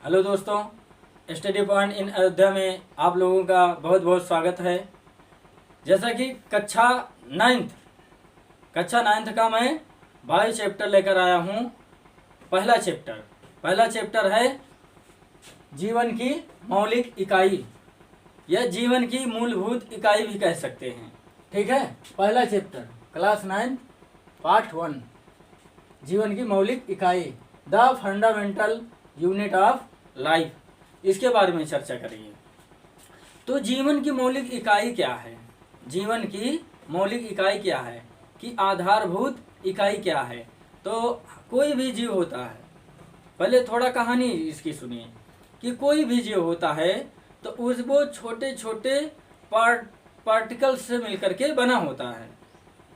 Hello दोस्तों, study point in Ayodhya में आप लोगों का बहुत बहुत स्वागत है। जैसा कि कक्षा नाइन्थ का मैं बायो चैप्टर लेकर आया हूँ। पहला चैप्टर है जीवन की मौलिक इकाई या जीवन की मूलभूत इकाई भी कह सकते हैं। ठीक है, पहला चैप्टर क्लास 9 पार्ट 1 जीवन की मौलिक इकाई the fundamental unit of life, इसके बारे में चर्चा करेंगे। तो जीवन की मौलिक इकाई क्या है, जीवन की मौलिक इकाई क्या है कि आधारभूत इकाई क्या है। तो कोई भी जीव होता है, पहले थोड़ा कहानी इसकी सुनिए कि कोई भी जीव होता है तो वो छोटे छोटे पार्टिकल्स से मिलकर के बना होता है।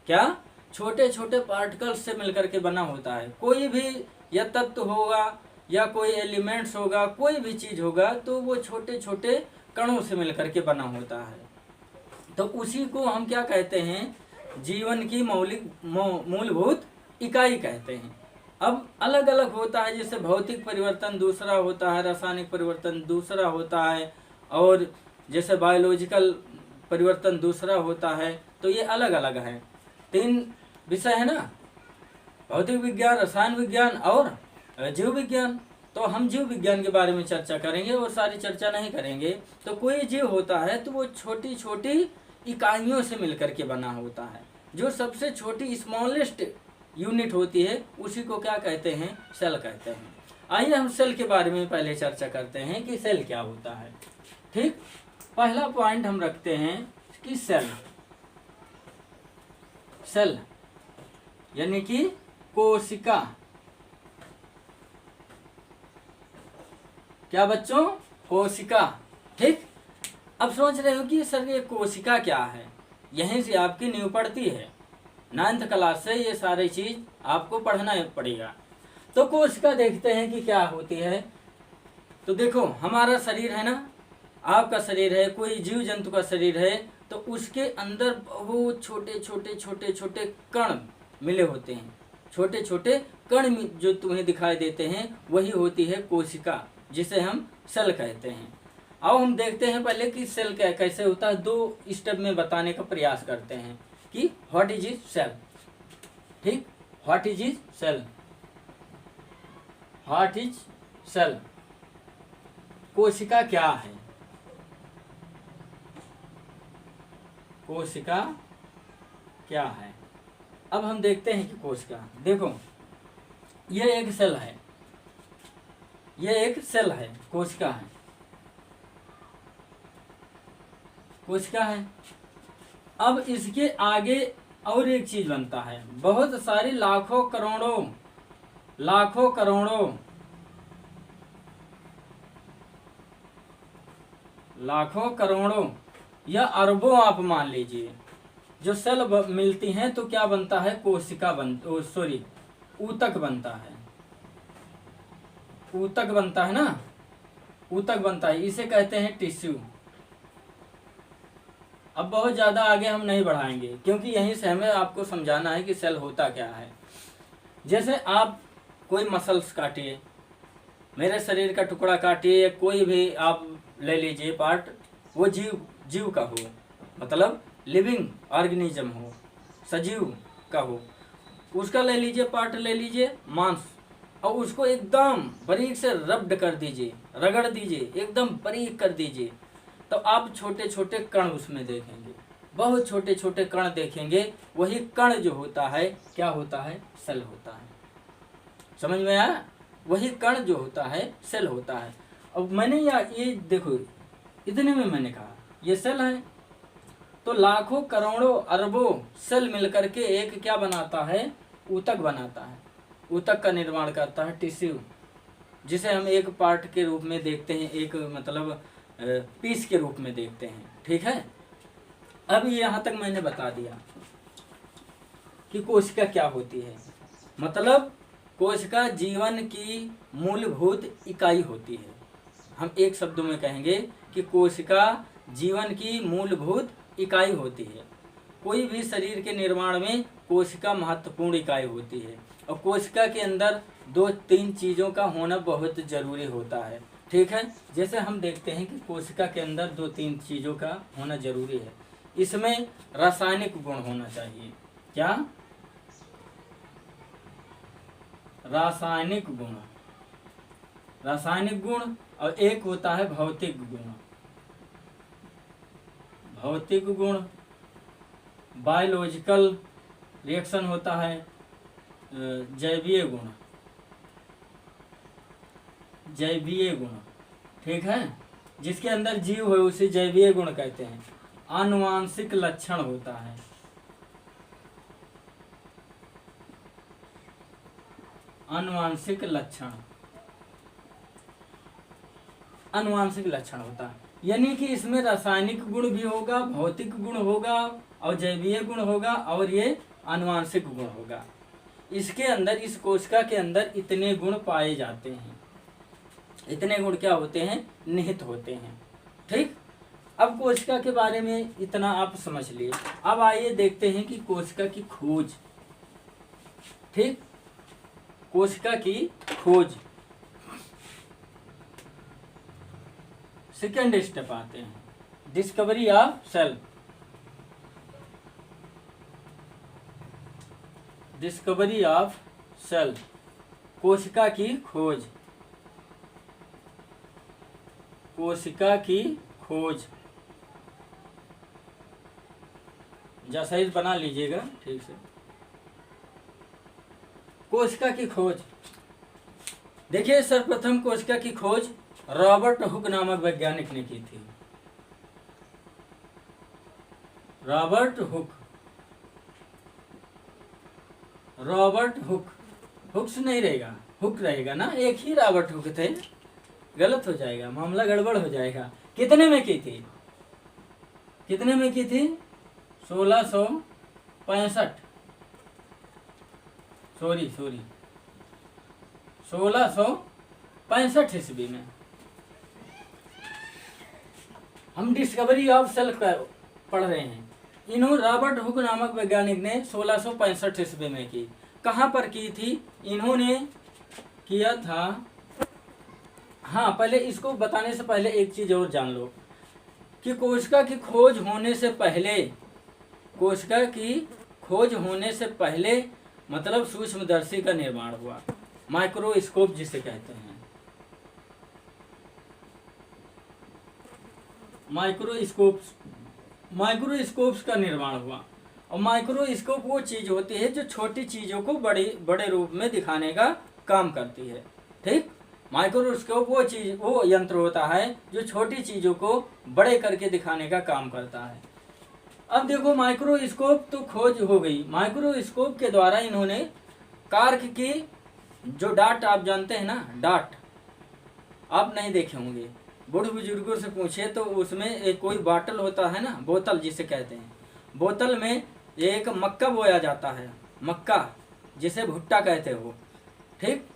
क्या? छोटे छोटे पार्टिकल्स से मिलकर के बना होता है। कोई भी या तत्व होगा या कोई एलिमेंट्स होगा, कोई भी चीज होगा तो वो छोटे छोटे कणों से मिलकर के बना होता है। तो उसी को हम क्या कहते हैं, जीवन की मूलभूत इकाई कहते हैं। अब अलग अलग होता है, जैसे भौतिक परिवर्तन दूसरा होता है, रासायनिक परिवर्तन दूसरा होता है, और जैसे बायोलॉजिकल परिवर्तन दूसरा होता है। तो ये अलग अलग है, 3 विषय है ना, भौतिक विज्ञान, रसायन विज्ञान और जीव विज्ञान। तो हम जीव विज्ञान के बारे में चर्चा करेंगे और सारी चर्चा नहीं करेंगे। तो कोई जीव होता है तो वो छोटी छोटी इकाइयों से मिलकर के बना होता है। जो सबसे छोटी स्मॉलेस्ट यूनिट होती है उसी को क्या कहते हैं, सेल कहते हैं। आइए हम सेल के बारे में पहले चर्चा करते हैं कि सेल क्या होता है। ठीक, पहला पॉइंट हम रखते हैं कि सेल यानी कि कोशिका। क्या बच्चों? कोशिका। ठीक, अब सोच रहे हो कि सर ये कोशिका क्या है, यहीं से आपकी नींव पड़ती है। 9th क्लास से ये सारी चीज आपको पढ़ना पड़ेगा। तो कोशिका देखते हैं कि क्या होती है। तो देखो, हमारा शरीर है ना, आपका शरीर है, कोई जीव जंतु का शरीर है, तो उसके अंदर बहुत छोटे छोटे छोटे छोटे कण मिले होते हैं। छोटे छोटे कण जो तुम्हें दिखाई देते हैं वही होती है कोशिका, जिसे हम सेल कहते हैं। अब हम देखते हैं पहले कि सेल कैसे होता है। 2 स्टेप में बताने का प्रयास करते हैं कि व्हाट इज सेल। ठीक, what is cell, what is cell, कोशिका क्या है, कोशिका क्या है। अब हम देखते हैं कि कोशिका, देखो ये एक सेल है, ये एक सेल है, कोशिका है, कोशिका है। अब इसके आगे और एक चीज बनता है, बहुत सारी लाखों करोड़ों या अरबों आप मान लीजिए जो सेल मिलती हैं तो क्या बनता है, कोशिका ऊतक बनता है। ऊतक बनता है ना, ऊतक बनता है, इसे कहते हैं टिश्यू। अब बहुत ज्यादा आगे हम नहीं बढ़ाएंगे क्योंकि यहीं से हमें आपको समझाना है कि सेल होता क्या है। जैसे आप कोई मसल्स काटिए, मेरे शरीर का टुकड़ा काटिए, कोई भी आप ले लीजिए पार्ट, वो जीव का हो, मतलब लिविंग ऑर्गेनिज्म हो, सजीव का हो, उसका ले लीजिए, पार्ट ले लीजिए मांस, और उसको एकदम बारीक से रब्ड कर दीजिए, रगड़ दीजिए, एकदम बारीक कर दीजिए। तो आप छोटे छोटे कण उसमें देखेंगे, बहुत छोटे छोटे कण देखेंगे। वही कण जो होता है क्या होता है, सेल होता है। समझ में आया? वही कण जो होता है सेल होता है। अब मैंने ये देखो, इतने में मैंने कहा ये सेल है। तो लाखों करोड़ों अरबों सेल मिलकर के एक क्या बनाता है, ऊतक बनाता है। ऊतक का निर्माण करता है टिश्यू, जिसे हम एक पार्ट के रूप में देखते हैं, एक मतलब पीस के रूप में देखते हैं। ठीक है, अब यहाँ तक मैंने बता दिया कि कोशिका क्या होती है। मतलब कोशिका जीवन की मूलभूत इकाई होती है। हम एक शब्द में कहेंगे कि कोशिका जीवन की मूलभूत इकाई होती है। कोई भी शरीर के निर्माण में कोशिका महत्वपूर्ण इकाई होती है। और कोशिका के अंदर 2-3 चीज़ों का होना बहुत जरूरी होता है। ठीक है। जैसे हम देखते हैं कि कोशिका के अंदर 2-3 चीज़ों का होना जरूरी है। इसमें रासायनिक गुण होना चाहिए। क्या? रासायनिक गुण। रासायनिक गुण और एक होता है भौतिक गुण। भौतिक गुण बायोलॉजिकल रिएक्शन होता है। जैवीय गुण, जैवीय गुण, ठीक है। जिसके अंदर जीव है उसे जैवीय गुण कहते हैं। आनुवांशिक लक्षण होता है। आनुवांशिक लक्षण, आनुवांशिक लक्षण होता है, यानी कि इसमें रासायनिक गुण भी होगा, भौतिक गुण होगा और जैवीय गुण होगा और ये आनुवांशिक गुण होगा। इसके अंदर, इस कोशिका के अंदर इतने गुण पाए जाते हैं। इतने गुण क्या होते हैं? निहित होते हैं। ठीक। अब कोशिका के बारे में इतना आप समझ लिए। अब आइए देखते हैं कि कोशिका की खोज। ठीक, कोशिका की खोज सेकेंड स्टेप आते हैं, discovery of cell. Discovery of cell, कोशिका की खोज। कोशिका की खोज, जा साइज बना लीजिएगा ठीक से। कोशिका की खोज, देखिए सर्वप्रथम कोशिका की खोज रॉबर्ट हुक नामक वैज्ञानिक ने की थी। Robert Hooke, Robert Hooke, Hookes नहीं रहेगा, हुक रहेगा ना। एक ही रॉबर्ट हुक थे, गलत हो जाएगा, मामला गड़बड़ हो जाएगा। कितने में की थी? कितने में की थी? 1665, सॉरी 1665 ईस्वी में। हम डिस्कवरी ऑफ सेल पढ़ रहे हैं। इन्होंने रॉबर्ट हुक नामक वैज्ञानिक ने 1665 ईस्वी में की। कहाँ पर की थी? इन्होंने किया था, हाँ पहले इसको बताने से पहले एक चीज और जान लो कि कोशिका की खोज होने से पहले, कोशिका की खोज होने से पहले मतलब सूक्ष्मदर्शी का निर्माण हुआ, माइक्रोस्कोप जिसे कहते हैं। माइक्रोस्कोप्स का निर्माण हुआ। और माइक्रोस्कोप वो चीज होती है जो छोटी चीजों को बड़े रूप में दिखाने का काम करती है। ठीक, माइक्रोस्कोप वो यंत्र होता है जो छोटी चीजों को बड़े करके दिखाने का काम करता है। अब देखो माइक्रोस्कोप तो खोज हो गई। माइक्रोस्कोप के द्वारा इन्होंने कार्क की, जो डाट आप जानते हैं ना, डाट आप नहीं देखे होंगे, बूढ़े बुजुर्गों से पूछे तो उसमें एक कोई बॉटल होता है ना, बोतल जिसे कहते हैं। बोतल में एक मक्का बोया जाता है, मक्का जिसे भुट्टा कहते हो। ठीक,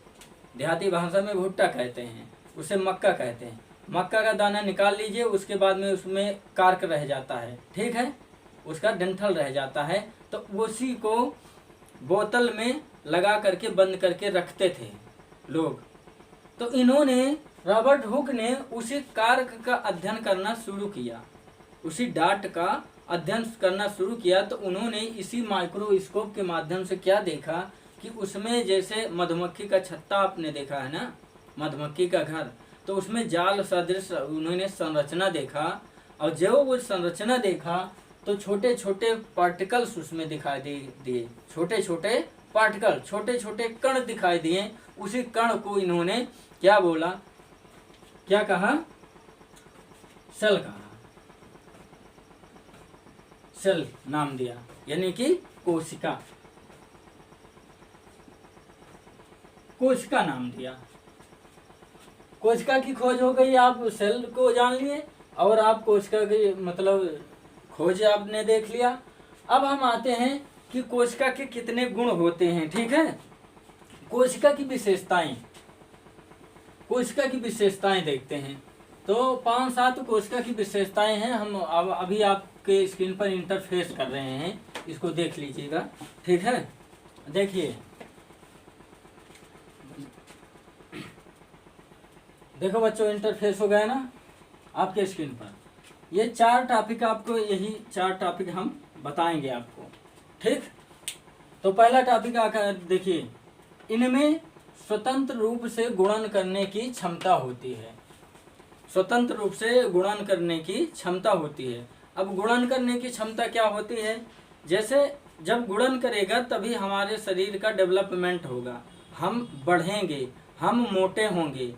देहाती भाषा में भुट्टा कहते हैं, उसे मक्का कहते हैं। मक्का का दाना निकाल लीजिए, उसके बाद में उसमें कार्क रह जाता है। ठीक है, उसका डंठल रह जाता है, तो उसी को बोतल में लगा करके बंद करके रखते थे लोग। तो इन्होंने, रॉबर्ट हुक ने उसी कार्क का अध्ययन करना शुरू किया, उसी डाट का अध्ययन करना शुरू किया। तो उन्होंने इसी माइक्रोस्कोप के माध्यम से क्या देखा कि उसमें जैसे मधुमक्खी का छत्ता आपने देखा है ना, मधुमक्खी का घर, तो उसमें जाल सदृश उन्होंने संरचना देखा। और जब वो संरचना देखा तो छोटे छोटे पार्टिकल्स उसमें दिखाई दिए, छोटे छोटे पार्टिकल, छोटे छोटे कण दिखाई दिए। उसी कण को इन्होंने क्या बोला, क्या कहा? सेल कहा, सेल नाम दिया, यानी कि कोशिका, कोशिका नाम दिया। कोशिका की खोज हो गई, आप सेल को जान लिए और आप कोशिका की मतलब खोज आपने देख लिया। अब हम आते हैं कि कोशिका के कितने गुण होते हैं। ठीक है, कोशिका की विशेषताएं, कोशिका की विशेषताएं देखते हैं। तो 5-7 कोशिका की विशेषताएं हैं। हम अभी आपके स्क्रीन पर इंटरफेस कर रहे हैं, इसको देख लीजिएगा। ठीक है, देखिए देखो बच्चों, इंटरफेस हो गया ना आपके स्क्रीन पर। ये 4 टॉपिक आपको, यही 4 टॉपिक हम बताएंगे आपको, ठीक। तो पहला टॉपिक आकर देखिए, इनमें स्वतंत्र रूप से गुणन करने की क्षमता होती है। स्वतंत्र रूप से गुणन करने की क्षमता होती है। अब गुणन करने की क्षमता क्या होती है? जैसे जब गुणन करेगा तभी हमारे शरीर का डेवलपमेंट होगा, हम बढ़ेंगे, हम मोटे होंगे,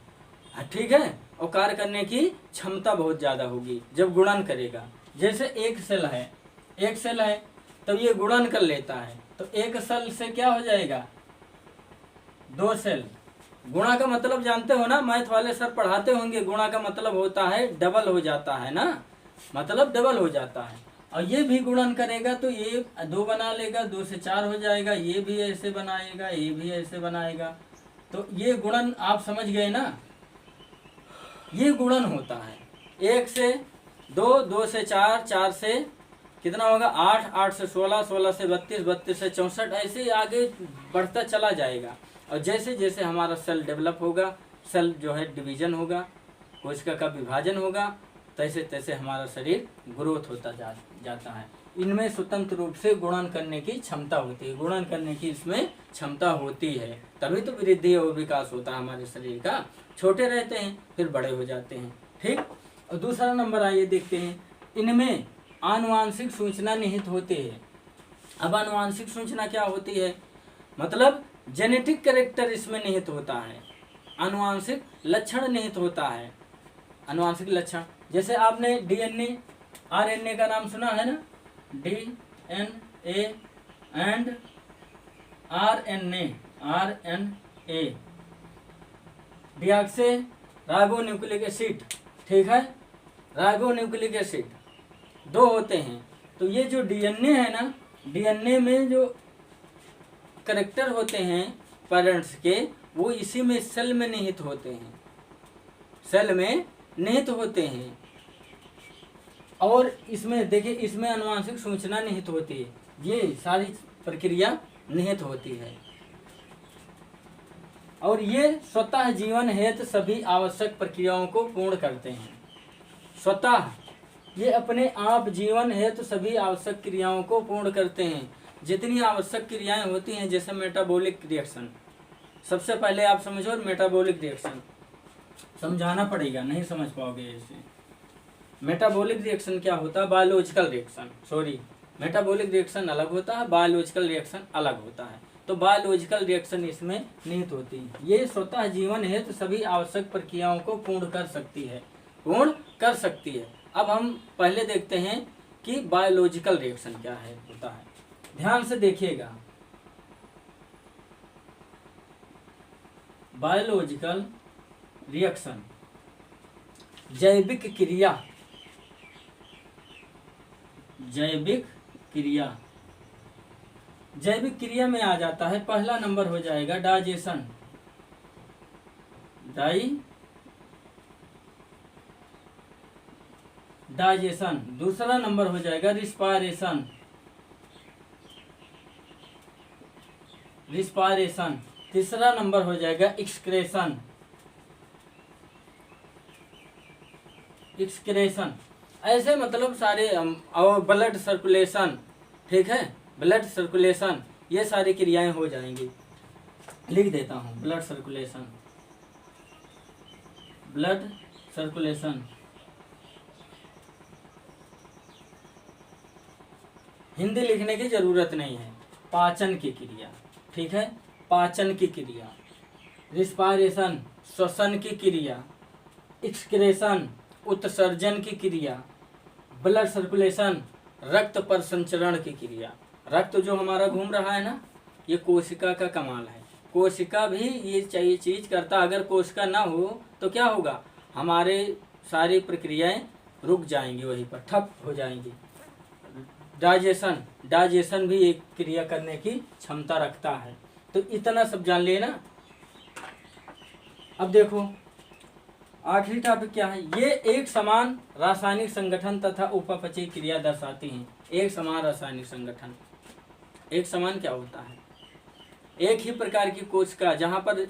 ठीक है, और कार्य करने की क्षमता बहुत ज़्यादा होगी जब गुणन करेगा। जैसे एक सेल है तब ये गुणन कर लेता है, तो एक सेल से क्या हो जाएगा? 2 सेल। गुणा का मतलब जानते हो ना, मैथ वाले सर पढ़ाते होंगे, गुणा का मतलब होता है डबल हो जाता है ना, मतलब डबल हो जाता है। और ये भी गुणन करेगा तो ये 2 बना लेगा, 2 से 4 हो जाएगा, ये भी ऐसे बनाएगा, ये भी ऐसे बनाएगा। तो ये गुणन आप समझ गए ना, ये गुणन होता है। 1 से 2, 2 से 4, 4 से कितना होगा? 8, 8 से 16, 16 से 32, 32 से 64, ऐसे ही आगे बढ़ता चला जाएगा। और जैसे जैसे हमारा सेल डेवलप होगा, सेल जो है डिवीजन होगा, कोशिका का विभाजन होगा, तैसे तैसे हमारा शरीर ग्रोथ होता जाता है। इनमें स्वतंत्र रूप से गुणन करने की क्षमता होती है, गुणन करने की इसमें क्षमता होती है, तभी तो वृद्धि और विकास होता है हमारे शरीर का। छोटे रहते हैं फिर बड़े हो जाते हैं, ठीक। और दूसरा नंबर आइए देखते हैं, इनमें आनुवांशिक सूचना निहित होती है। अब आनुवांशिक सूचना क्या होती है? मतलब जेनेटिक कैरेक्टर इसमें निहित होता है, आनुवांशिक लक्षण निहित होता है। आनुवांशिक लक्षण जैसे आपने डीएनए आरएनए का नाम सुना है ना, DNA and RNA, deoxy ribo nucleic acid, ठीक है, राइबो न्यूक्लिक एसिड 2 होते हैं। तो ये जो डीएनए है ना, डीएनए में जो कैरेक्टर होते हैं पेरेंट्स के, वो इसी में सेल में निहित होते हैं, सेल में निहित होते हैं। और इसमें देखिए, इसमें आनुवांशिक सूचना निहित होती है, ये सारी प्रक्रिया निहित होती है। और ये स्वतः जीवन हेतु सभी आवश्यक प्रक्रियाओं को पूर्ण करते हैं। स्वतः ये अपने आप जीवन हेतु सभी आवश्यक क्रियाओं को पूर्ण करते हैं। जितनी आवश्यक क्रियाएं होती हैं, जैसे मेटाबॉलिक रिएक्शन, सबसे पहले आप समझो मेटाबॉलिक रिएक्शन, समझाना पड़ेगा, नहीं समझ पाओगे ऐसे। मेटाबॉलिक रिएक्शन क्या होता है? Biological reaction, sorry, metabolic reaction अलग होता है, बायोलॉजिकल रिएक्शन अलग होता है। तो बायोलॉजिकल रिएक्शन इसमें निहित होती है। ये स्वतः जीवन हेतु सभी आवश्यक प्रक्रियाओं को पूर्ण कर सकती है, पूर्ण कर सकती है। अब हम पहले देखते हैं कि बायोलॉजिकल रिएक्शन क्या है, होता है। ध्यान से देखिएगा, बायोलॉजिकल रिएक्शन जैविक क्रिया, जैविक क्रिया, जैविक क्रिया में आ जाता है। पहला नंबर हो जाएगा डाइजेशन, डाइजेशन। दूसरा नंबर हो जाएगा रिस्पायरेशन, रिस्पायरेशन। तीसरा नंबर हो जाएगा एक्सक्रेशन, एक्सक्रेशन। ऐसे मतलब सारे और ब्लड सर्कुलेशन, ठीक है, ब्लड सर्कुलेशन, ये सारी क्रियाएं हो जाएंगी। लिख देता हूँ, blood circulation, blood circulation. Hindi लिखने की जरूरत नहीं है। पाचन की क्रिया, ठीक है, पाचन की क्रिया। रिस्पायरेशन श्वसन की क्रिया, एक्सक्रेशन उत्सर्जन की क्रिया, ब्लड सर्कुलेशन रक्त परिसंचरण की क्रिया। रक्त जो हमारा घूम रहा है ना, ये कोशिका का कमाल है। कोशिका भी ये चाहिए चीज करता, अगर कोशिका ना हो तो क्या होगा, हमारे सारी प्रक्रियाएं रुक जाएंगी, वहीं पर ठप हो जाएंगी। डाइजेशन, डाइजेशन भी एक क्रिया करने की क्षमता रखता है। तो इतना सब जान लिए ना। अब देखो आखिरी टॉपिक क्या है, ये एक समान रासायनिक संगठन तथा उपपचयी क्रिया दर्शाती हैं। एक समान रासायनिक संगठन, एक समान क्या होता है, एक ही प्रकार की कोशिका, जहाँ पर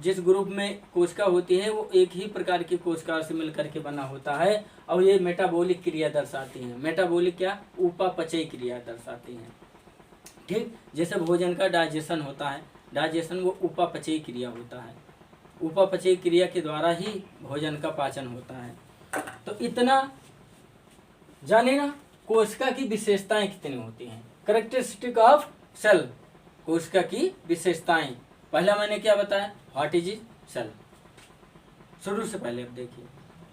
जिस ग्रुप में कोशिका होती है वो एक ही प्रकार की कोशिका से मिलकर के बना होता है, और ये मेटाबॉलिक क्रिया दर्शाती हैं। मेटाबॉलिक क्या? उपापचयी क्रिया दर्शाती हैं। ठीक, जैसे भोजन का डाइजेशन होता है, डाइजेशन वो उपापचयी क्रिया होता है, उपापचयी क्रिया के द्वारा ही भोजन का पाचन होता है। तो इतना जाने ना कोशिका की विशेषताएं कितनी होती हैं। कैरेक्टरिस्टिक ऑफ सेल, कोशिका की विशेषताएं। पहला मैंने क्या बताया, व्हाट इज सेल। शुरू से पहले अब देखिए,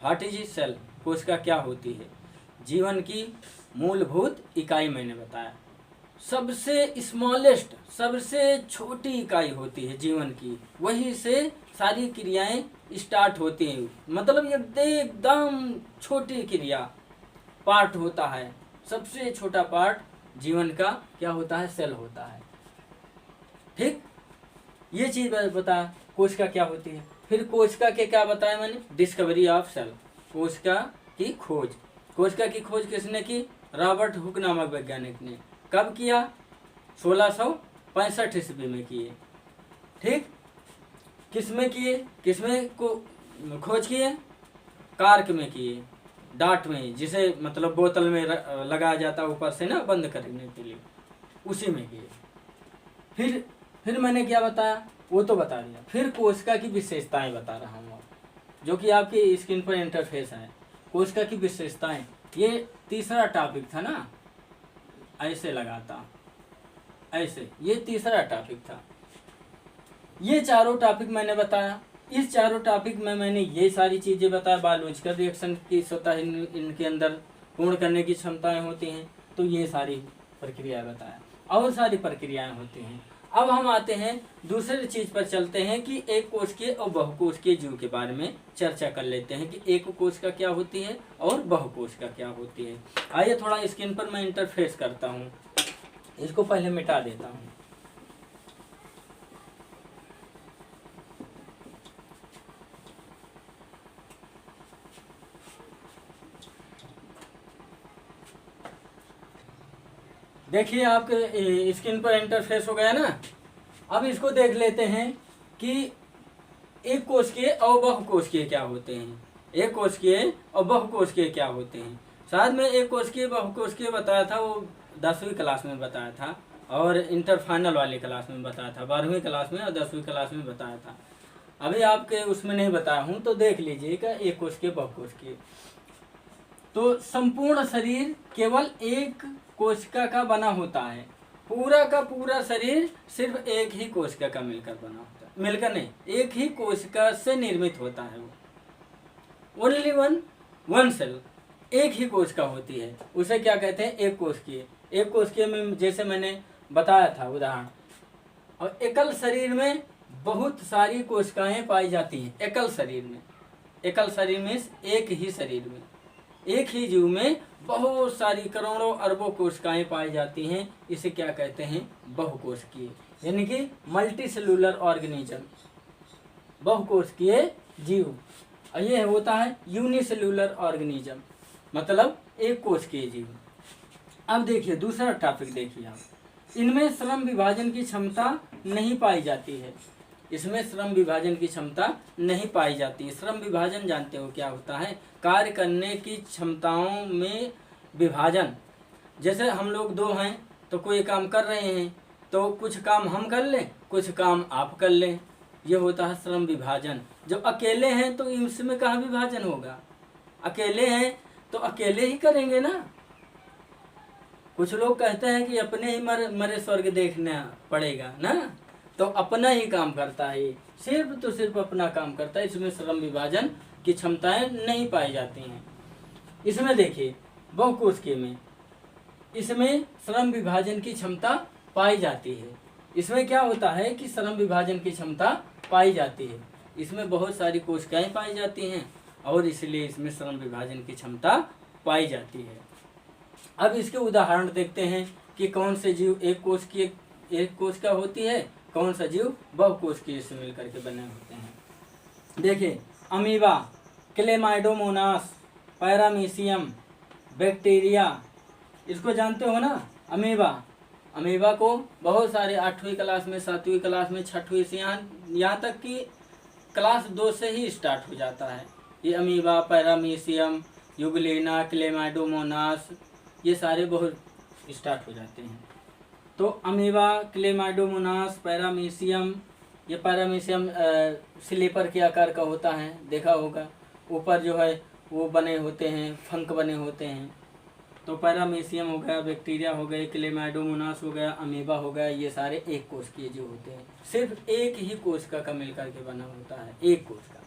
व्हाट इज सेल, कोशिका क्या होती है। जीवन की मूलभूत इकाई मैंने बताया, सबसे स्मॉलेस्ट, सबसे छोटी इकाई होती है जीवन की, वहीं से सारी क्रियाएं स्टार्ट होती हैं। मतलब ये एकदम छोटी क्रिया पार्ट होता है, सबसे छोटा पार्ट जीवन का क्या होता है, सेल होता है। ठीक, ये चीज बताया कोशिका क्या होती है। फिर कोशिका के क्या बताया मैंने, डिस्कवरी ऑफ सेल, कोशिका की खोज। कोशिका की खोज किसने की, रॉबर्ट हुक नामक वैज्ञानिक ने। कब किया, 1665 ईस्वी में किए। ठीक, किसमें किए, किसमें को खोज किए, कार्क में किए, डाट में, जिसे मतलब बोतल में लगाया जाता ऊपर से ना बंद करने के लिए, उसी में किए। फिर मैंने क्या बताया, वो तो बता दिया। फिर कोशिका की विशेषताएं बता रहा हूँ, जो कि आपकी स्क्रीन पर इंटरफेस है। कोशिका की विशेषताएं, ये तीसरा टॉपिक था ना, ऐसे लगाता ऐसे, ये तीसरा टॉपिक था। ये चारों टॉपिक मैंने बताया। इस चारों टॉपिक में मैंने ये सारी चीजें बताया, बायोलॉजिकल रिएक्शन की स्वतः इनके अंदर पूर्ण करने की क्षमताएं होती हैं, तो ये सारी प्रक्रियाएं बताया, और सारी प्रक्रियाएं होती हैं। अब हम आते हैं दूसरी चीज पर चलते हैं कि एक कोशिकीय और बहुकोशिकीय जीव के बारे में चर्चा कर लेते हैं कि एक कोशिका क्या होती है और बहुकोशिका क्या होती है। आइए थोड़ा स्क्रीन पर मैं इंटरफेस करता हूँ, इसको पहले मिटा देता हूँ। देखिए आपके स्क्रीन पर इंटरफेस हो गया ना। अब इसको देख लेते हैं कि एक कोशिकीय और बहुकोशिकीय क्या होते हैं, एक कोशिकीय और बहुकोशिकीय क्या होते हैं। शायद मैं एक कोशिकीय बहुकोशिकीय बताया था, वो 10वीं क्लास में बताया था, और इंटर फाइनल वाली क्लास में बताया था, 12वीं क्लास में और 10वीं क्लास में बताया था। अभी आपके उसमें नहीं बताया हूँ, तो देख लीजिएगा एक कोशिकीय बहुकोशिकीय। तो संपूर्ण शरीर केवल एक कोशिका का बना होता है, पूरा का पूरा शरीर सिर्फ एक ही कोशिका का मिलकर बना होता है, मिलकर नहीं, एक ही कोशिका से निर्मित होता है। वो ओनली वन सेल, एक ही कोशिका होती है, उसे क्या कहते हैं, एक कोशिकीय। एक कोशिकीय में जैसे मैंने बताया था उदाहरण, और एकल शरीर में बहुत सारी कोशिकाएं पाई जाती हैं। एकल शरीर में, एकल शरीर में एक ही शरीर में, एक ही जीव में बहुत सारी करोड़ों अरबों कोशिकाएं पाई जाती हैं। इसे क्या कहते हैं, बहुकोशिकीय, यानी कि मल्टी सेलुलर ऑर्गेनिज्म, बहुकोशिकीय जीव। और ये होता है यूनिसेलुलर ऑर्गेनिज्म, मतलब एक कोशिकीय जीव। अब देखिए दूसरा टॉपिक देखिए आप, इनमें श्रम विभाजन की क्षमता नहीं पाई जाती है, इसमें श्रम विभाजन की क्षमता नहीं पाई जाती है। श्रम विभाजन जानते हो क्या होता है, कार्य करने की क्षमताओं में विभाजन। जैसे हम लोग दो हैं तो कोई काम कर रहे हैं, तो कुछ काम हम कर लें, कुछ काम आप कर लें, ये होता है श्रम विभाजन। जब अकेले हैं तो इसमें कहाँ विभाजन होगा, अकेले हैं तो अकेले ही करेंगे ना। कुछ लोग कहते हैं कि अपने ही मरे स्वर्ग देखना पड़ेगा ना, तो अपना ही काम करता है, सिर्फ तो सिर्फ अपना काम करता है, इसमें श्रम विभाजन की क्षमताएं नहीं पाई जाती हैं। इसमें देखिए बहुकोशिकीय में, इसमें श्रम विभाजन की क्षमता पाई जाती है। इसमें क्या होता है कि श्रम विभाजन की क्षमता पाई जाती है, इसमें बहुत सारी कोशिकाएं पाई जाती हैं, और इसलिए इसमें श्रम विभाजन की क्षमता पाई जाती है। अब इसके उदाहरण देखते हैं कि कौन से जीव एक कोशिका होती है, कौन सा जीव बहुकोशिकीय से मिलकर के बने होते हैं। देखिए अमीबा, क्लेमाइडोमोनास, पैरामीशियम, बैक्टीरिया, इसको जानते हो ना। अमीबा अमीबा को बहुत सारे 8वीं क्लास में, 7वीं क्लास में, 6वीं से यहाँ तक कि क्लास 2 से ही स्टार्ट हो जाता है। ये अमीबा, पैरामीशियम, यूग्लेना, क्लेमाइडोमोनास, ये सारे बहुत स्टार्ट हो जाते हैं। तो अमीबा, क्लेमाइडोमोनास, पैरामीशियम, ये पैरामीशियम स्लीपर के आकार का होता है, देखा होगा। ऊपर जो है वो बने होते हैं, फंक बने होते हैं। तो पैरामीशियम हो गया, बैक्टीरिया हो गए, क्लेमाइडोमोनास हो गया, अमीबा हो गया, ये सारे एक कोश के जीव होते हैं। सिर्फ एक ही कोशिका का मिल करके बना होता है, एक कोश का।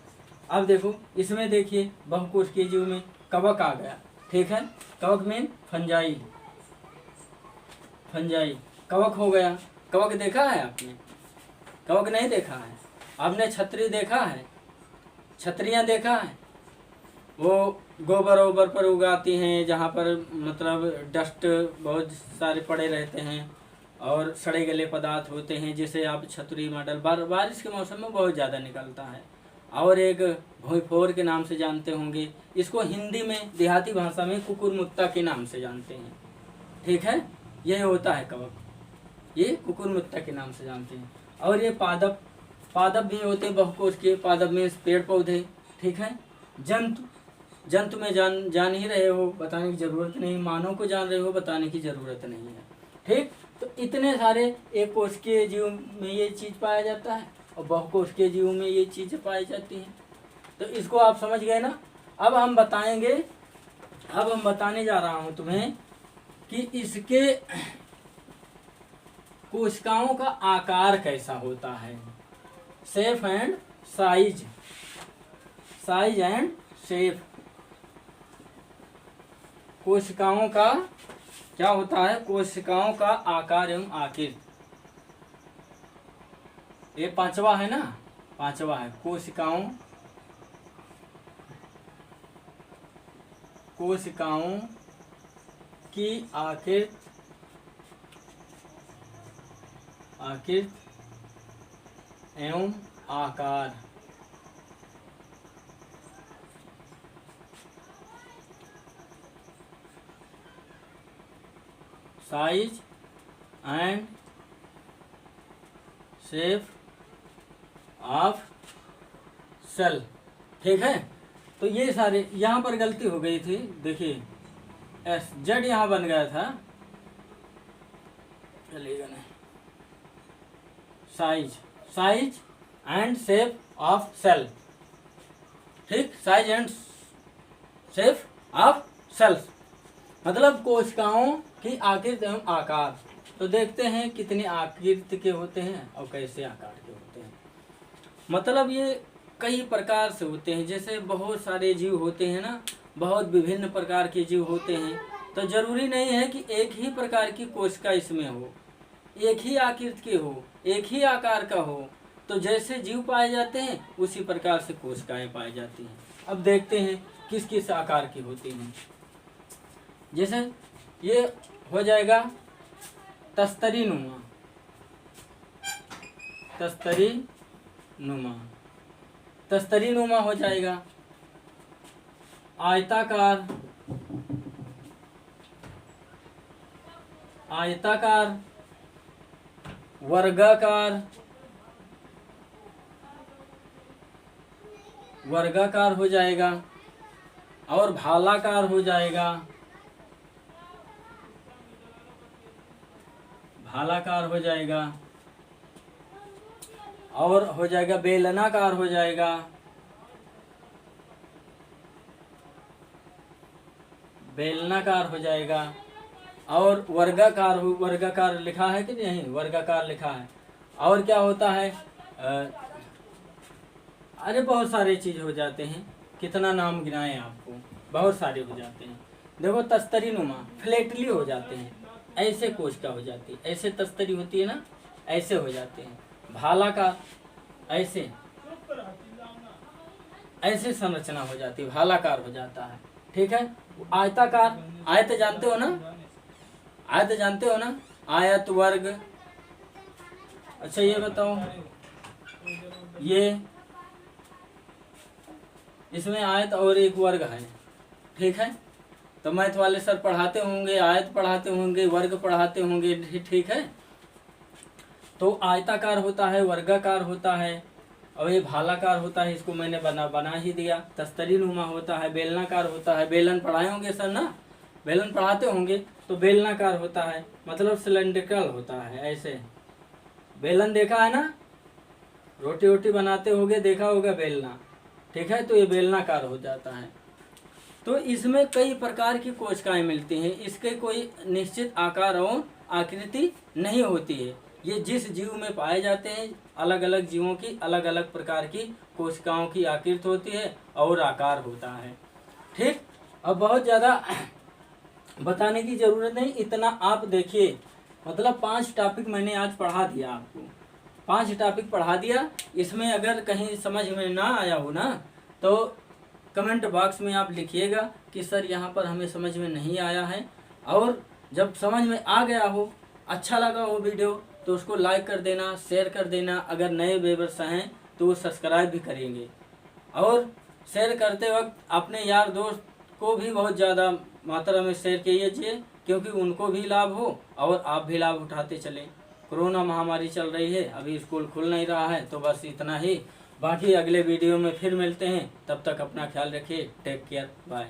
अब देखो इसमें, देखिए बहुकोशिकीय जीव में कवक आ गया, ठीक है। कवक में फंजाई, फंजाई कवक हो गया। कवक देखा है आपने? कवक नहीं देखा है? आपने छतरी देखा है? छतरियाँ देखा है? वो गोबर ओबर पर उगाती हैं, जहाँ पर मतलब डस्ट बहुत सारे पड़े रहते हैं और सड़े गले पदार्थ होते हैं, जिसे आप छतरी मॉडल बारिश के मौसम में बहुत ज़्यादा निकलता है। और एक भोईफोर के नाम से जानते होंगे, इसको हिंदी में देहाती भाषा में कुकुरमुत्ता के नाम से जानते हैं, ठीक है। यह होता है कवक, ये कुकुरमुत्ता के नाम से जानते हैं। और ये पादप, पादप भी होते हैं बहुकोशिकीय। पादप में पेड़ पौधे, ठीक है। जंतु, जंतु में जान ही रहे हो, बताने की जरूरत नहीं। मानव को जान रहे हो, बताने की जरूरत नहीं है, ठीक। तो इतने सारे एक कोशिकीय जीव में ये चीज़ पाया जाता है और बहुकोशिकीय जीवों में ये चीज़ें पाई जाती हैं। तो इसको आप समझ गए ना। अब हम बताएंगे, अब हम बताने जा रहा हूँ तुम्हें कि इसके कोशिकाओं का आकार कैसा होता है। Shape and size, size and shape. कोशिकाओं का क्या होता है? कोशिकाओं का आकार एवं आकृति। ये पांचवा है ना, पांचवा है कोशिकाओं, कोशिकाओं की आकृति, आकृति एवं आकार। Size and shape of cell, ठीक है। तो ये सारे, यहाँ पर गलती हो गई थी, देखिए एस जेड यहाँ बन गया था, चलेगा नहीं। Size, size and shape of cell, ठीक। Size and shape of cells मतलब कोशिकाओं की आकृति एवं आकार। तो देखते हैं कितनी आकृति के होते हैं और कैसे आकार के होते हैं। मतलब ये कई प्रकार से होते हैं, जैसे बहुत सारे जीव होते हैं ना, बहुत विभिन्न प्रकार के जीव होते हैं। तो जरूरी नहीं है कि एक ही प्रकार की कोशिका इसमें हो, एक ही आकृति की हो, एक ही आकार का हो। तो जैसे जीव पाए जाते हैं उसी प्रकार से कोशिकाएं पाई जाती हैं। अब देखते हैं किस किस आकार की होती हैं। जैसे ये हो जाएगा तस्तरी नुमा, तस्तरी नुमा, तस्तरी नुमा हो जाएगा। आयताकार, आयताकार, वर्गाकार, वर्गाकार हो जाएगा और भालाकार हो जाएगा, भालाकार हो जाएगा और हो जाएगा बेलनाकार हो जाएगा, बेलनाकार हो जाएगा और वर्गाकार हो, वर्गाकार लिखा है कि नहीं? वर्गाकार लिखा है। और क्या होता है? अरे बहुत सारे चीज हो जाते हैं, कितना नाम गिनाएं आपको, बहुत सारे हो जाते हैं। देखो तस्तरी नुमा, फ्लैटली हो जाते हैं, ऐसे कोशिका हो जाती है, ऐसे तस्तरी होती है ना, ऐसे हो जाते हैं। भाला का ऐसे, ऐसे संरचना हो जाती है, भालाकार हो जाता है, ठीक है। आयताकार, आयत जानते हो ना, आयत जानते हो ना, आयत वर्ग। अच्छा ये बताओ, ये इसमें आयत और एक वर्ग है, ठीक है। तो मैथ वाले सर पढ़ाते होंगे, आयत पढ़ाते होंगे, वर्ग पढ़ाते होंगे, ठीक है। तो आयताकार होता है, वर्गाकार होता है, और ये भालाकार होता है, इसको मैंने बना ही दिया। तस्तरी नुमा होता है, बेलनाकार होता है, बेलन पढ़ाए होंगे सर ना, बेलन पढ़ाते होंगे। तो बेलनाकार होता है मतलब सिलेंड्रिकल होता है, ऐसे बेलन देखा है ना, रोटी वोटी बनाते होगे, देखा होगा बेलना, ठीक है। तो ये बेलनाकार हो जाता है। तो इसमें कई प्रकार की कोशिकाएं मिलती हैं, इसके कोई निश्चित आकार और आकृति नहीं होती है। ये जिस जीव में पाए जाते हैं, अलग अलग जीवों की अलग अलग प्रकार की कोशिकाओं की आकृति होती है और आकार होता है, ठीक। अब बहुत ज़्यादा बताने की ज़रूरत नहीं, इतना आप देखिए। मतलब 5 टॉपिक मैंने आज पढ़ा दिया आपको, 5 टॉपिक पढ़ा दिया। इसमें अगर कहीं समझ में ना आया हो ना, तो कमेंट बॉक्स में आप लिखिएगा कि सर यहाँ पर हमें समझ में नहीं आया है। और जब समझ में आ गया हो, अच्छा लगा हो वीडियो, तो उसको लाइक कर देना, शेयर कर देना। अगर नए व्यूअर्स हैं तो वो सब्सक्राइब भी करेंगे। और शेयर करते वक्त अपने यार दोस्त को भी बहुत ज़्यादा मात्रा में शेयर कीजिए, क्योंकि उनको भी लाभ हो और आप भी लाभ उठाते चलें। कोरोना महामारी चल रही है, अभी स्कूल खुल नहीं रहा है, तो बस इतना ही। बाकी अगले वीडियो में फिर मिलते हैं, तब तक अपना ख्याल रखिए। Take care, bye.